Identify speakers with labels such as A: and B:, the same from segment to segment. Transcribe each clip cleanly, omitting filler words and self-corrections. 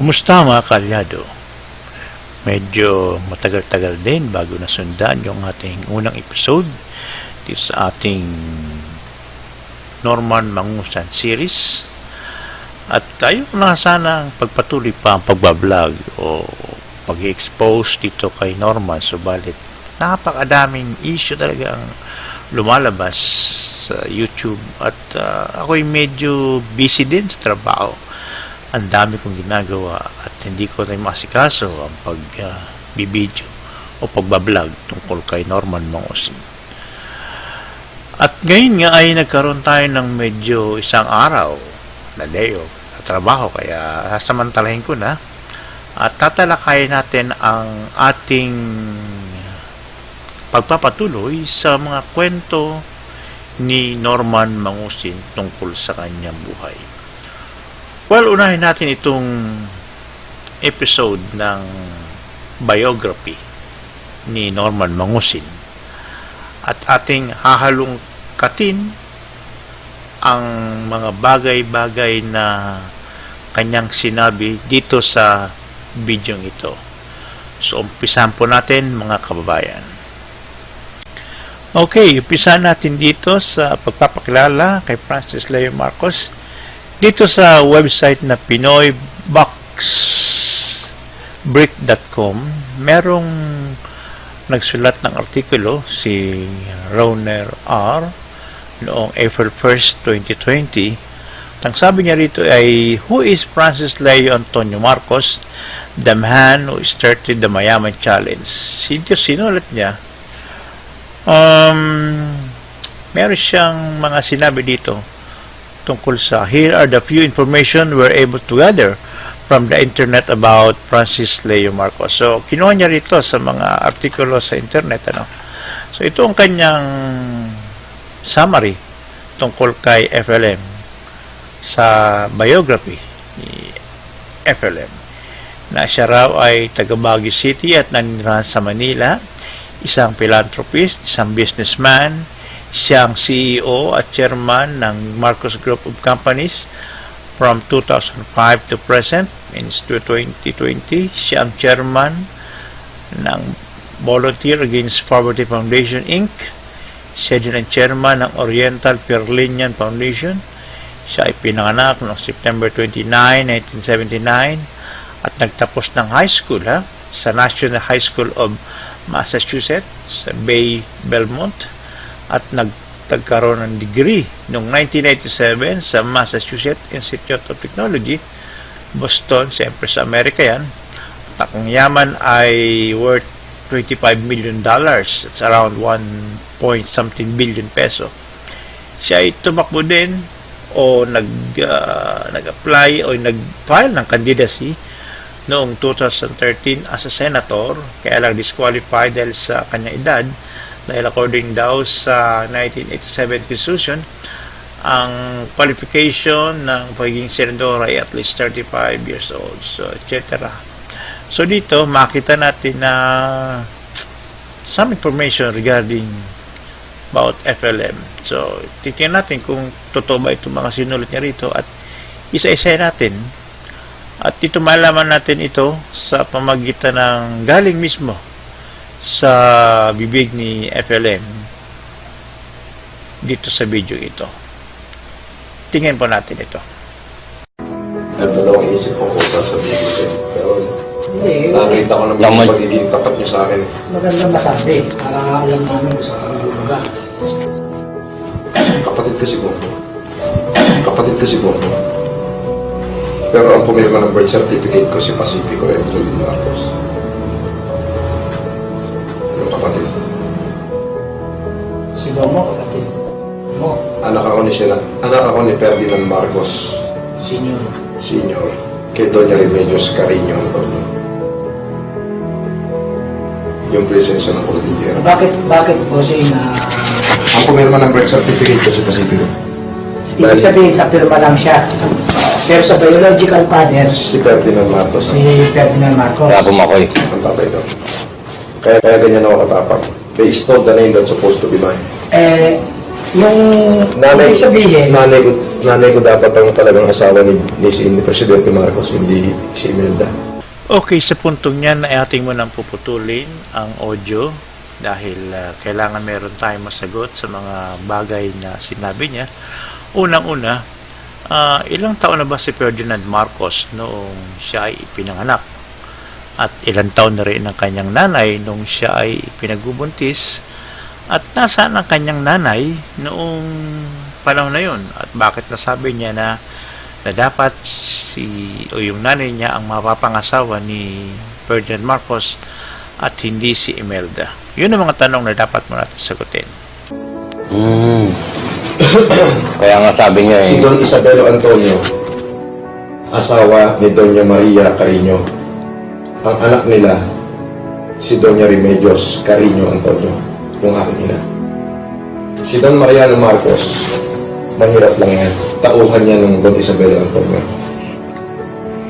A: Kumusta mga kalyado? Medyo matagal-tagal din bago nasundan yung ating unang episode dito sa ating Norman Mangusan series. At tayo na sana pagpatuloy pa ang pagbablog o pag-expose dito kay Norman. Subalit, napakadaming issue talaga ang lumalabas sa YouTube at ako'y medyo busy din sa trabaho. Ang dami kong ginagawa at hindi ko na masikaso ang pagbibideo o pagbablog tungkol kay Norman Mangusan. At ngayon nga ay nagkaroon tayo ng medyo isang araw na day off sa trabaho, kaya sasamantalahin ko na at tatalakayin natin ang ating pagpapatuloy sa mga kwento ni Norman Mangusan tungkol sa kanyang buhay. Well, unahin natin itong episode ng biography ni Norman Mangusan at ating hahalungkatin ang mga bagay-bagay na kanyang sinabi dito sa video ito. So, umpisahan po natin mga kababayan. Okay, umpisahan natin dito sa pagpapakilala kay Francis Leo Marcos dito sa website na pinoyboxbrick.com. Merong nagsulat ng artikulo si Rowner R. noong April 1st, 2020. Ang sabi niya rito ay, who is Francis Leo Antonio Marcos, the man who started the Mayaman Challenge? Sinulat niya. Meron siyang mga sinabi dito tungkol sa, here are the few information we're able to gather from the internet about Francis Leo Marcos. So, kinuha niya rito sa mga artikulo sa internet. So, ito ang kanyang summary tungkol kay FLM sa biography ni FLM, na siya raw ay taga Baguio City at nanirahan sa Manila, isang philanthropist, isang businessman, siyang CEO at chairman ng Marcos Group of Companies from 2005 to present. In 2020, siyang chairman ng Volunteer Against Poverty Foundation Inc. Siya din ang chairman ng Oriental Perlinian Foundation. Siya ay pinanganak noong September 29, 1979 at nagtapos ng high school sa National High School of Massachusetts sa Bay Belmont at nagkaroon ng degree noong 1997 sa Massachusetts Institute of Technology, Boston, siyempre sa Amerika yan. At ang yaman ay worth $25 million. It's around 1.something billion peso. Siya ay tumakbo din o nag-apply o nag-file ng candidacy noong 2013 as a senator, kaya lang disqualified dahil sa kanyang edad, dahil according daw sa 1987 Constitution, ang qualification ng pagiging senador ay at least 35 years old, so etc. So dito makita natin na some information regarding about FLM. So titingnan natin kung totoo ba itong mga sinulat niya rito at isa-isa natin. At dito malaman natin ito sa pamagitan ng galing mismo sa bibig ni FLM dito sa video ito. Tingnan po natin ito.
B: Ito daw ang isip ko kung sasabihin ko sa'yo. Pero nakita ko naman yung magiging tapat niyo sa akin.
C: Maganda masabi para alam namin kung saan ang lugar.
B: Kapatid ko si Goku. Pero ang pumirma ng birth certificate ko si Pacifico Edwin Marcos. Yung kapatid.
C: Si Gomo, kapatid mo.
B: Anak ako ni Ferdinand Marcos Senior. Kay Doña Remedios Carino Antonio. Yung presensya ng Cordillera.
C: Bakit po na
B: Ang pumirma ng birth certificate ko si Pacifico.
C: ibig sabihin sa firma lang siya? Pero sa biological father,
B: Si Ferdinand Marcos.
C: si Ferdinand Marcos.
D: Kaya pumakoy.
B: Ang tatay daw. Kaya ganyan ako katapang. They stole the name that's supposed to be mine.
C: Yung ibig sabihin,
B: nanay ko, Nanay ko dapat ang talagang asawa ni Presidente Marcos, hindi si Imelda.
A: Okay, sa puntong yan ay ating mo nang puputulin ang audio dahil kailangan meron tayong masagot sa mga bagay na sinabi niya. Unang-una, ilang taon na ba si Ferdinand Marcos noong siya ay ipinanganak? At ilang taon na rin ang kanyang nanay noong siya ay pinagbubuntis? At nasaan ang kanyang nanay noong panahon na yun? At bakit nasabi niya na dapat yung nanay niya ang mapapangasawa ni Ferdinand Marcos at hindi si Imelda? Yun ang mga tanong na dapat mo natin sagutin.
D: Kaya nga sabi niya
B: Si Don Isabelo Antonio, asawa ni Doña Maria Carino. Ang anak nila, si Doña Remedios Carino Antonio, yung aking ina. Si Don Mariano Marcos, mahirap lang yan. Tauhan niya ng Don Isabelo Antonio.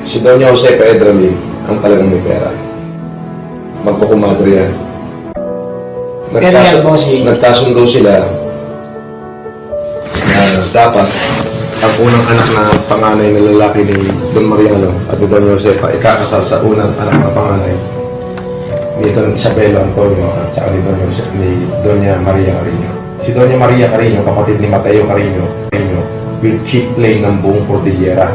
B: Si Doña Josefa Edralin, ang talagang may pera. Magkukumadro yan.
C: Pero yan po
B: Nagkasundo sila na dapat ang unang anak na panganay na lalaki ni Don Mariano at ni Don Josefa ikakasal sa unang anak na panganay ni Don Isabelo Antonio at saka ni Doña Maria Carino. Si Doña Maria Carino, kapatid ni Mateo Carino, yung chief play ng buong Cordillera.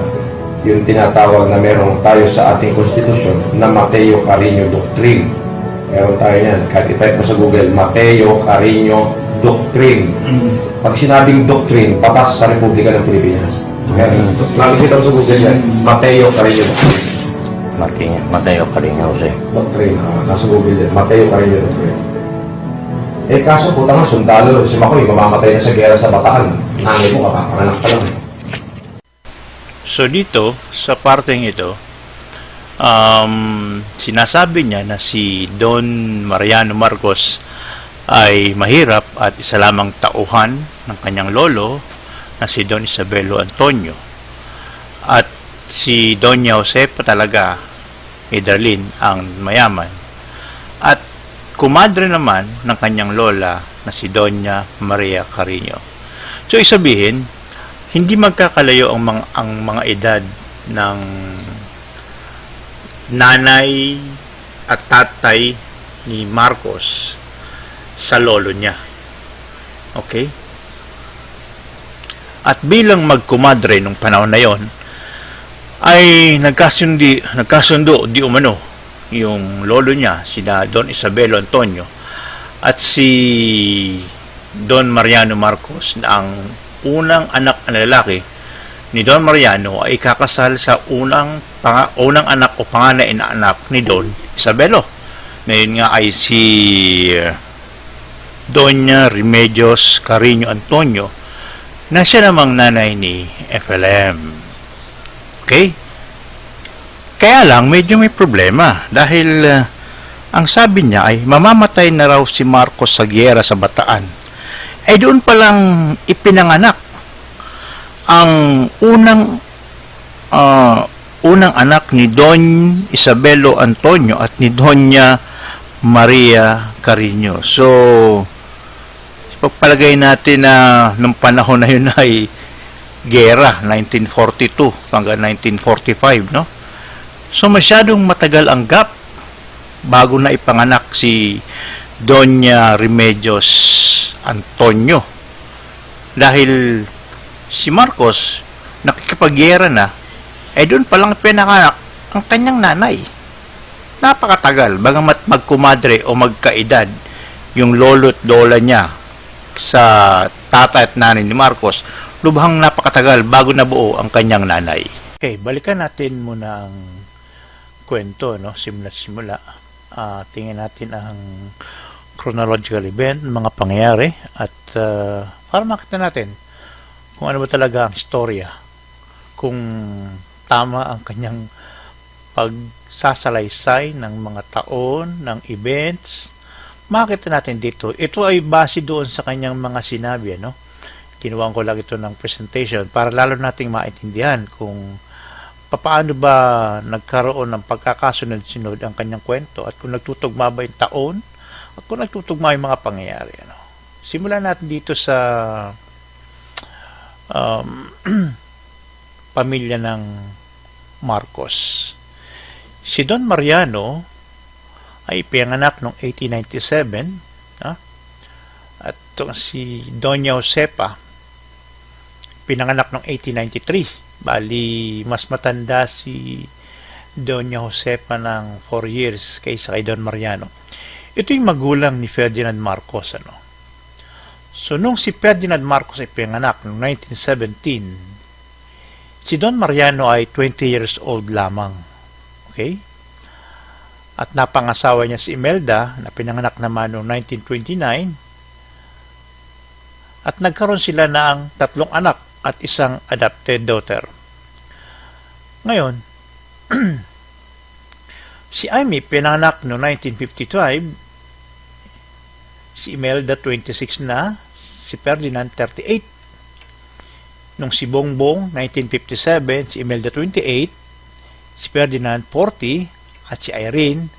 B: Yung tinatawag na meron tayo sa ating konstitusyon na Mateo Carino Doctrine. Meron tayo yan. Kahit itype mo sa Google, Mateo Carino Doctrine. Pag sinabing doctrine, patas sa Republika ng Pilipinas. Nakikita mo sa Google yan, Mateo Carino Doctrine.
D: Mateo Carino, Jose.
B: Doctrine, nasa Google yan, Mateo Carino Doctrine. Eh kaso puta nga, sundalo, si Makoy, mamamatay na sa gera sa Bataan. Nanay mo, kapapanganak pa lang.
A: So dito, sa parteng ito, sinasabi niya na si Don Mariano Marcos ay mahirap at isa lamang tauhan ng kanyang lolo na si Don Isabelo Antonio. At si Doña Josefa talaga, Edralin, ang mayaman. At kumadre naman ng kanyang lola na si Doña Maria Carino. So isabihin, hindi magkakalayo ang mga edad ng nanay at tatay ni Marcos sa lolo niya. Okay? At bilang magkumadre nung panahon na yon, ay nagkasundo di umano yung lolo niya, sina Don Isabelo Antonio at si Don Mariano Marcos na ang unang anak na lalaki ni Don Mariano ay kakasal sa unang anak o panganay na anak ni Don Isabelo. Na yun nga ay si Doña Remedios Carino Antonio na siya namang nanay ni FLM. Okay? Kaya lang, medyo may problema dahil ang sabi niya ay mamamatay na raw si Marcos sa giyera sa Bataan. Ay doon palang ipinanganak ang unang anak ni Don Isabelo Antonio at ni Doña Maria Carino. So, pagpalagay natin na nung panahon na yun ay gera, 1942 hanggang 1945, no? So, masyadong matagal ang gap bago na ipanganak si Doña Remedios Antonio. Dahil si Marcos, nakikipagyera na, ay doon palang pinanganak ang kanyang nanay. Napakatagal, bagamat magkumadre o magkaedad yung lolo't lola niya sa tatay at nanay ni Marcos, lubhang napakatagal bago nabuo ang kanyang nanay. Okay, balikan natin muna ang kwento, no? Simula. Tingnan natin ang chronological event, mga pangyayari, at para makita natin kung ano ba talaga ang istorya, kung tama ang kanyang pagsasalaysay ng mga taon, ng events. Makita natin dito, ito ay base doon sa kanyang mga sinabi, no? Kinuha ko lang ito ng presentation para lalo nating maintindihan kung paano ba nagkaroon ng pagkakasunod-sunod ang kanyang kwento at kung nagtutugma ba yung taon at kung nagtutugma yung mga pangyayari. Ano? Simulan natin dito sa um, pamilya ng Marcos. Si Don Mariano ay pinanganak noong 1897, at si Doña Josefa pinanganak noong 1893. Bali, mas matanda si Doña Josefa ng 4 years kaysa kay Don Mariano. Ito yung magulang ni Ferdinand Marcos. So, nung si Ferdinand Marcos ay pinanganak noong 1917, si Don Mariano ay 20 years old lamang. Okay? At napangasawa niya si Imelda na pinanganak naman noong 1929, at nagkaroon sila ng 3 anak at isang adopted daughter. Ngayon, si Amy pinanganak noong 1955, si Imelda 26 na, si Ferdinand 38. Nung si Bongbong 1957, si Imelda 28, si Ferdinand 40, at si Irene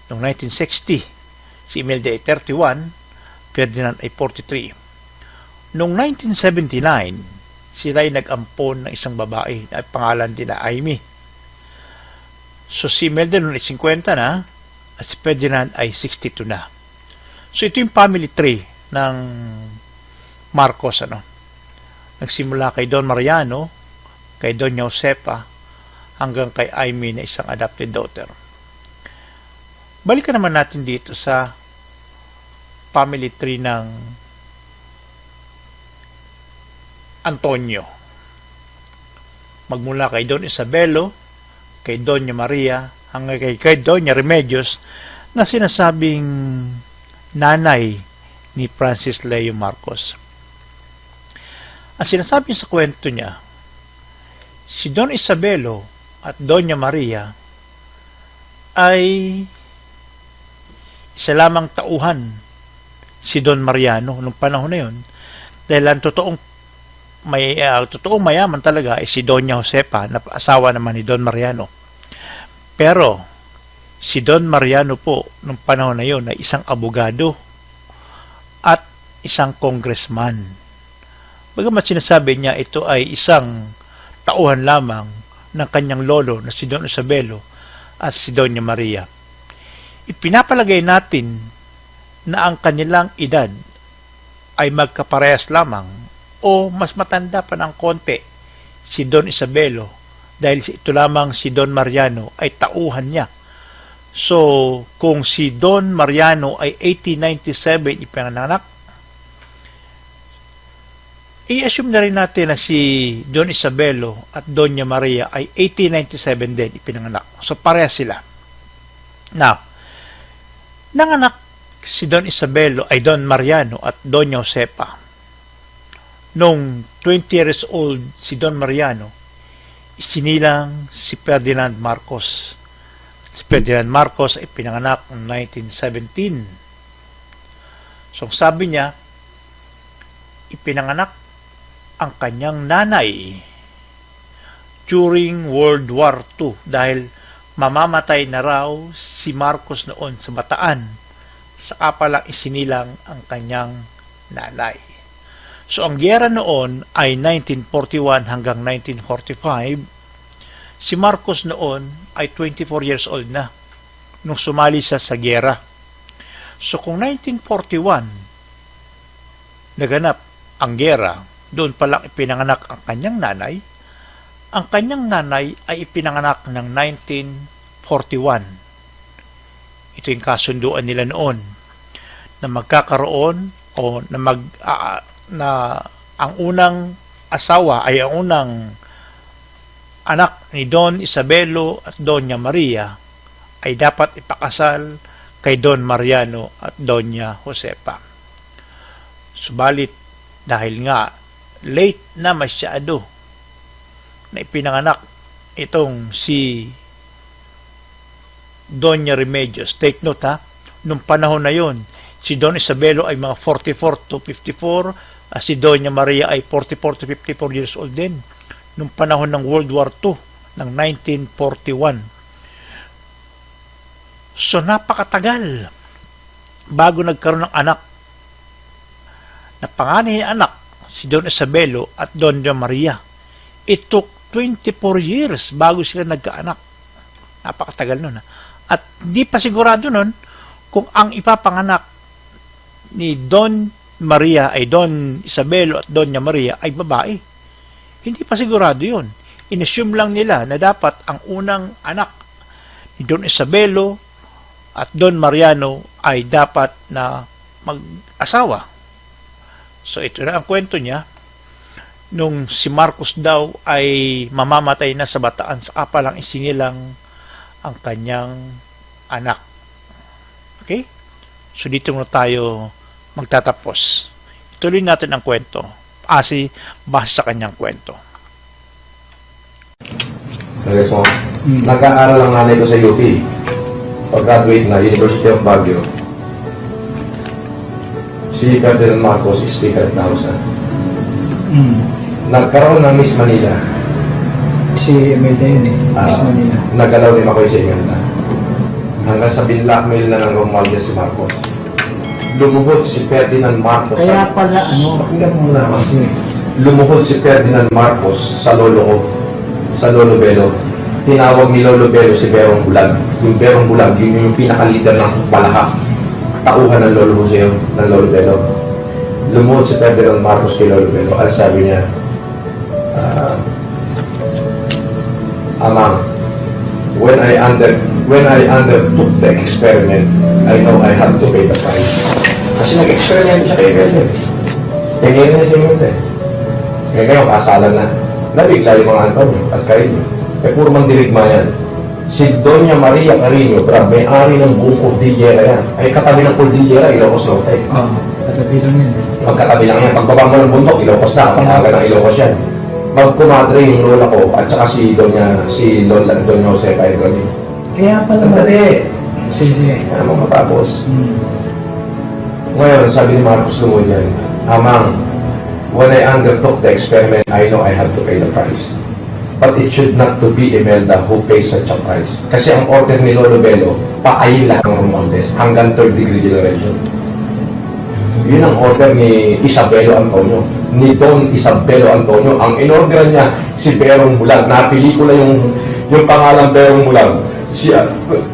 A: noong 1960, si Imelda ay 31, Ferdinand ay 43. Noong 1979, sila ay nag-ampon ng isang babae at pangalan din na Amy. So si Imelda noon ay 50 na at si Ferdinand ay 62 na. So ito yung family tree ng Marcos. Nagsimula kay Don Mariano, kay Doña Josefa, hanggang kay Amy na isang adopted daughter. Balikan naman natin dito sa family tree ng Antonio. Magmula kay Don Isabelo, kay Doña Maria, hanggang kay Doña Remedios, na sinasabing nanay ni Francis Leo Marcos. Ang sinasabi sa kwento niya, si Don Isabelo at Doña Maria ay isa lamang tauhan si Don Mariano nung panahon na yun, dahil ang totoong mayaman talaga ay si Doña Josefa, na asawa naman ni Don Mariano. Pero si Don Mariano po nung panahon na yun ay isang abogado at isang congressman. Bagamat sinasabi niya ito ay isang tauhan lamang ng kanyang lolo na si Don Isabelo at si Doña Maria. Ipinapalagay natin na ang kanilang edad ay magkaparehas lamang o mas matanda pa ng konti si Don Isabelo, dahil ito lamang si Don Mariano ay tauhan niya. So, kung si Don Mariano ay 1897 ipinanganak, i-assume na rin natin na si Don Isabelo at Doña Maria ay 1897 din ipinanganak. So, parehas sila. Now, nanganak si Don Isabelo ay Don Mariano at Doña Josefa. Nung 20 years old si Don Mariano, isinilang si Ferdinand Marcos. Si Ferdinand Marcos ay pinanganak noong 1917. So sabi niya, ipinanganak ang kanyang nanay during World War II dahil mamamatay na raw si Marcos noon sa Bataan. Saka palang isinilang ang kanyang nanay. So, ang giyera noon ay 1941 hanggang 1945. Si Marcos noon ay 24 years old na nung sumali siya sa giyera. So, kung 1941 naganap ang giyera, doon palang ipinanganak ang kanyang nanay. Ang kanyang nanay ay ipinanganak ng 1941. Ito yung kasunduan nila noon na magkakaroon o na ang unang asawa ay ang unang anak ni Don Isabelo at Doña Maria ay dapat ipakasal kay Don Mariano at Doña Josefa. Subalit dahil nga late na masyado na ipinanganak itong si Doña Remedios. Take note nung panahon na yon, si Don Isabelo ay mga 44 to 54, si Doña Maria ay 44 to 54 years old din nung panahon ng World War II ng 1941. So napakatagal bago nagkaroon ng anak. Na panganay na anak si Don Isabelo at Doña Maria. It took 24 years bago sila nagkaanak. Napakatagal nun. At di pa sigurado nun kung ang ipapanganak ni Don Maria ay Don Isabelo at Doña Maria ay babae. Hindi pa sigurado yun. Inassume lang nila na dapat ang unang anak ni Don Isabelo at Don Mariano ay dapat na mag-asawa. So ito na ang kwento niya. Nung si Marcos daw ay mamamatay na sa Bataan, saka pa lang isinilang ang kanyang anak. Okay? So dito na tayo magtatapos. Ituloy natin ang kwento. Base sa kanyang kwento.
B: Okay, so, nag-aaral ang nanay ko sa UP. Pag-graduate na, University of Baguio. Si Ferdinand Marcos, Speaker of the House na. Nagkaroon ng Miss Manila.
C: Si Imelda yun eh. Miss Manila.
B: Nagalaw din ako sa Imelda. Hanggang sa binlockmail na ng Romualdez si Marcos. Lumuhod si Ferdinand Marcos.
C: Kaya pala,
B: Pakinggan mo na. Lumuhod si Ferdinand Marcos sa lolo ko. Sa Lolo Belo. Tinawag ni Lolo Belo si Berong Bulag. Yung Berong Bulag, yun yung pinaka-leader ng Palahak. Tauhan ng Lolo Jose, ng Lolo Belo. Lumuhod si Ferdinand Marcos kay Lolo Belo. Ang sabi niya, Amang, when I undertook the experiment, I know I had to pay the price. Kasi nag-experiment siya kay Belo. Tingin na siya yun eh. Ngayon, kasalan na. Nabigla yung mga Antonio at Carino. Puro mang dirigma yan. Si Doña Maria Carino, may-ari ng buong Cordillera yan. Ay katabi ng Cordillera, Ilocos Norte.
C: Katabi lang yun.
B: Magkatabi lang yan. Pagbaba mo ng bundok, Ilocos na. Pag-aga ng Ilocos yan. Magkumadre yung lola ko at saka si Doña Josefa Edwin.
C: Kaya pala.
B: Sandali.
C: Sige.
B: Kaya mo matapos. Ngayon, sabi ni Marcos Lumon yan, Amang, when I undertook the experiment, I know I had to pay the price. But it should not to be Imelda who pays such a price. Kasi ang order ni Lolo Belo, paayin lahat ng Romualdez hanggang 3rd degree generation. Yun ang order ni Isabelo Antonio. Ni Don Isabelo Antonio. Ang inorderan niya, si Berong Bulag. Napelikula yung pangalan Berong Bulag. Si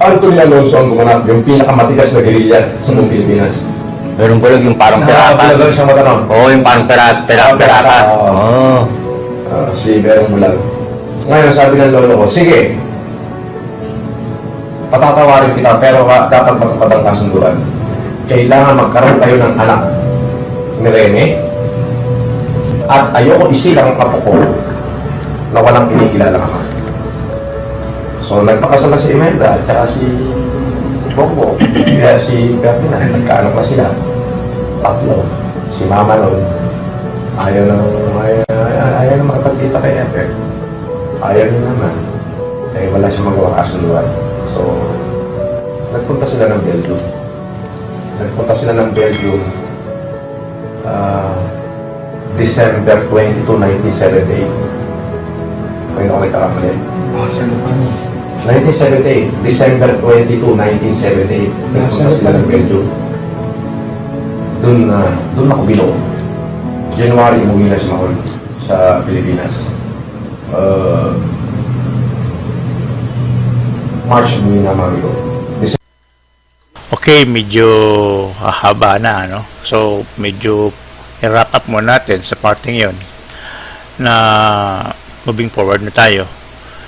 B: Antonio Alonso ang gumanap, yung pinakamatigas na guerrilla sa buong Pilipinas.
D: Meron ko lang yung parang pirata.
B: Nakakalagang siyang matanong.
D: Oo, yung parang pirata. Oo.
B: Si Berong Bulag. Ngayon, sabi ng lolo ko, sige, patatawarin kita, pero dapat magkapat ang kasunduan. Kailangan magkaroon tayo ng anak ni Rene, at ayoko isilang ang apo ko na walang pinikilala ka. So, nagpakasal na si Imelda at saka si Bongo, kaya si Ferdinand, nagkaanak na sila. Tatlo. Si Mama nun, ayaw na makapagkita kay Efe. Ayaw niya naman. Kaya wala siya magawa kasunduan. So, nagpunta sila ng Belgium. December 22, 1978. Kung hindi ako nagkakamali. 1978. December 22, 1978. Nagpunta sila ng Belgium. Doon ako binuo. January, umuwi na si Mahol sa Pilipinas. March, umuwi na mami ko.
A: Okay, medyo haba na, no? So, medyo i-wrap up muna natin sa parting yon na moving forward na tayo.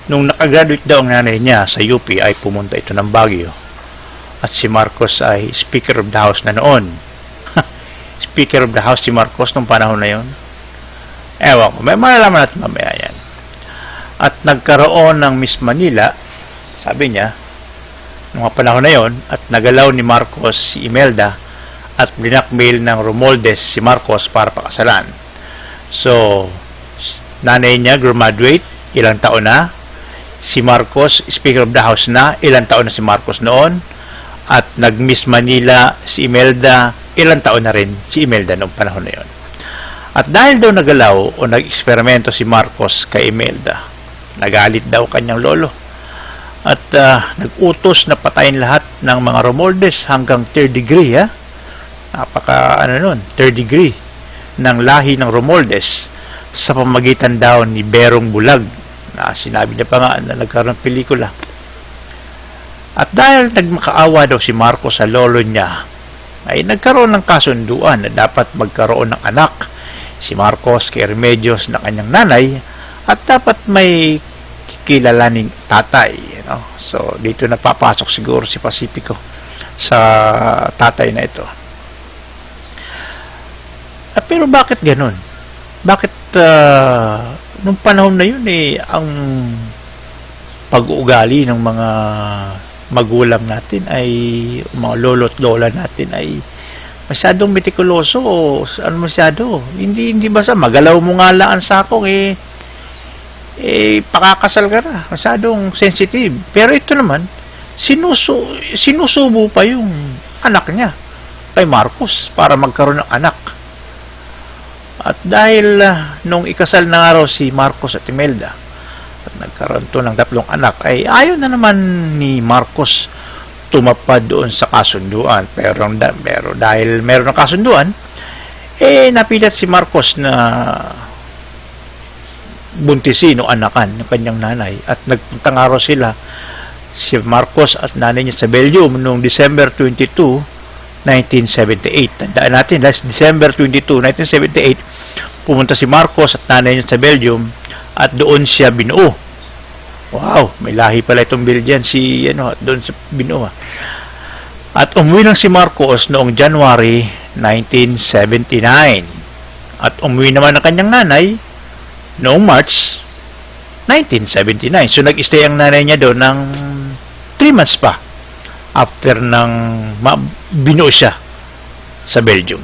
A: Nung nakagraduate daw ang nanay niya sa UP ay pumunta ito ng Baguio. At si Marcos ay Speaker of the House na noon. Speaker of the House si Marcos nung panahon na yon. Ewan ko, may malalaman natin mamaya yan. At nagkaroon ng Miss Manila, sabi niya, nung panahon na yon, at nagalaw ni Marcos si Imelda at binakmail ng Romualdez si Marcos para pakasalan. So, nanay niya graduate, ilang taon na. Si Marcos, Speaker of the House na, ilang taon na si Marcos noon. At nag-Miss Manila si Imelda, ilang taon na rin si Imelda noong panahon na yon. At dahil daw nagalaw o nag-eksperimento si Marcos kay Imelda, nagalit daw kanyang lolo. At nag-utos na patayin lahat ng mga Romualdez hanggang 3rd degree, ha? Napaka, 3rd degree ng lahi ng Romualdez sa pamagitan daw ni Berong Bulag, na sinabi niya pa nga na nagkaroon ng pelikula. At dahil nagmakaawa daw si Marcos sa lolo niya, ay nagkaroon ng kasunduan na dapat magkaroon ng anak si Marcos kay Remedios na kanyang nanay, at dapat may kilalaning tatay. So, dito napapasok siguro si Pacifico sa tatay na ito. Pero bakit ganun? Bakit nung panahon na yun ang pag-uugali ng mga magulang natin ay mga lolo't lola natin ay masyadong metikuloso o masyado. Hindi basta magalaw mo nga lang ang sakong pakakasal ka na. Masyadong sensitive. Pero ito naman, sinusubo pa yung anak niya kay Marcos para magkaroon ng anak. At dahil nung ikasal na nga raw si Marcos at Imelda at nagkaroon to ng 3 anak, ay ayaw na naman ni Marcos tumapad doon sa kasunduan. Pero dahil meron ng kasunduan, napilit si Marcos na buntisin o anakan ng kanyang nanay. At nagpunta nga raw sila, si Marcos at nanay niya, sa Belgium noong December 22, 1978. Tandaan natin, last December 22, 1978, pumunta si Marcos at nanay niya sa Belgium at doon siya binuo. Wow, may lahi pala itong Belgian doon sa binuo. At umuwi lang si Marcos noong January 1979. At umuwi naman ang kanyang nanay noong March 1979. So nag-stay ang nanay niya doon ng 3 months pa after nang binuo siya sa Belgium.